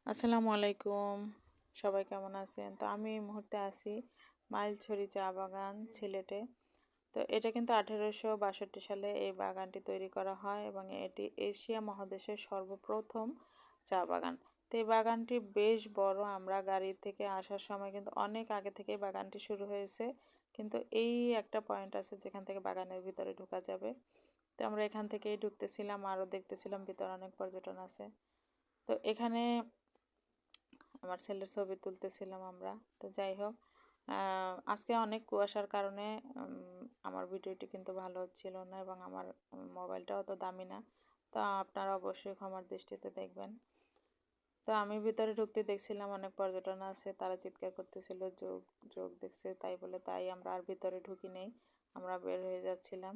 আসসালামু আলাইকুম। সবাই কেমন আছেন? তো আমি এই মুহূর্তে আছি মাইলছড়ি চা বাগান সিলেটে। তো এটা কিন্তু 1862 সালে এই বাগানটি তৈরি করা হয় এবং এটি এশিয়া মহাদেশের সর্বপ্রথম চা বাগান। তো এই বাগানটি বেশ বড়। আমরা গাড়ি থেকে আসার সময় কিন্তু অনেক আগে থেকে বাগানটি শুরু হয়েছে। কিন্তু এই একটা পয়েন্ট আছে যেখান থেকে বাগানের ভিতরে ঢোকা যাবে। তো আমরা এখান থেকেই ঢুকতেছিলাম, আরও দেখতেছিলাম ভিতরে অনেক পর্যটন আছে। তো এখানে আমার ছেলের ছবি তুলতেছিলাম আমরা। তো যাই হোক, আজকে অনেক কুয়াশার কারণে আমার ভিডিওটি কিন্তু ভালো হচ্ছিল না এবং আমার মোবাইলটাও তো দামি না। তো আপনারা অবশ্যই ক্ষমার দৃষ্টিতে দেখবেন। তো আমি ভিতরে ঢুকতে দেখছিলাম অনেক পর্যটন আছে, তারা চিৎকার করতেছিল যোগ যোগ দেখছে, তাই বলে তাই আমরা আর ভিতরে ঢুকি নেই, আমরা বের হয়ে যাচ্ছিলাম।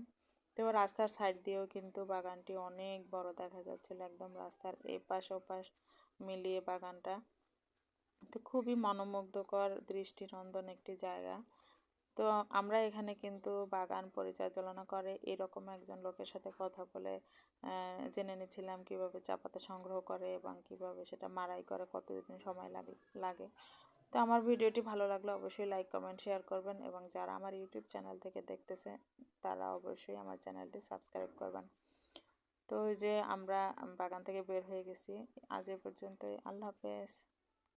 তো এবার রাস্তার সাইড দিয়েও কিন্তু বাগানটি অনেক বড় দেখা যাচ্ছিল, একদম রাস্তার এপাশ ওপাশ মিলিয়ে বাগানটা। তো খুবই মনোমুগ্ধকর দৃষ্টিনন্দন একটি জায়গা। তো আমরা এখানে কিন্তু বাগান পরিচালনা করে এরকম একজন লোকের সাথে কথা বলে জেনে নিয়েছিলাম কিভাবে চা পাতা সংগ্রহ করে এবং কিভাবে সেটা মাড়াই করে, কতদিন সময় লাগে। তো আমার ভিডিওটি ভালো লাগলে অবশ্যই লাইক কমেন্ট শেয়ার করবেন এবং যারা আমার ইউটিউব চ্যানেল থেকে দেখতেছে তারা অবশ্যই আমার চ্যানেলটি সাবস্ক্রাইব করবেন। তো ওই যে আমরা বাগান থেকে বের হয়ে গেছি। আজ এ পর্যন্তই। আল্লাহ হাফেজ।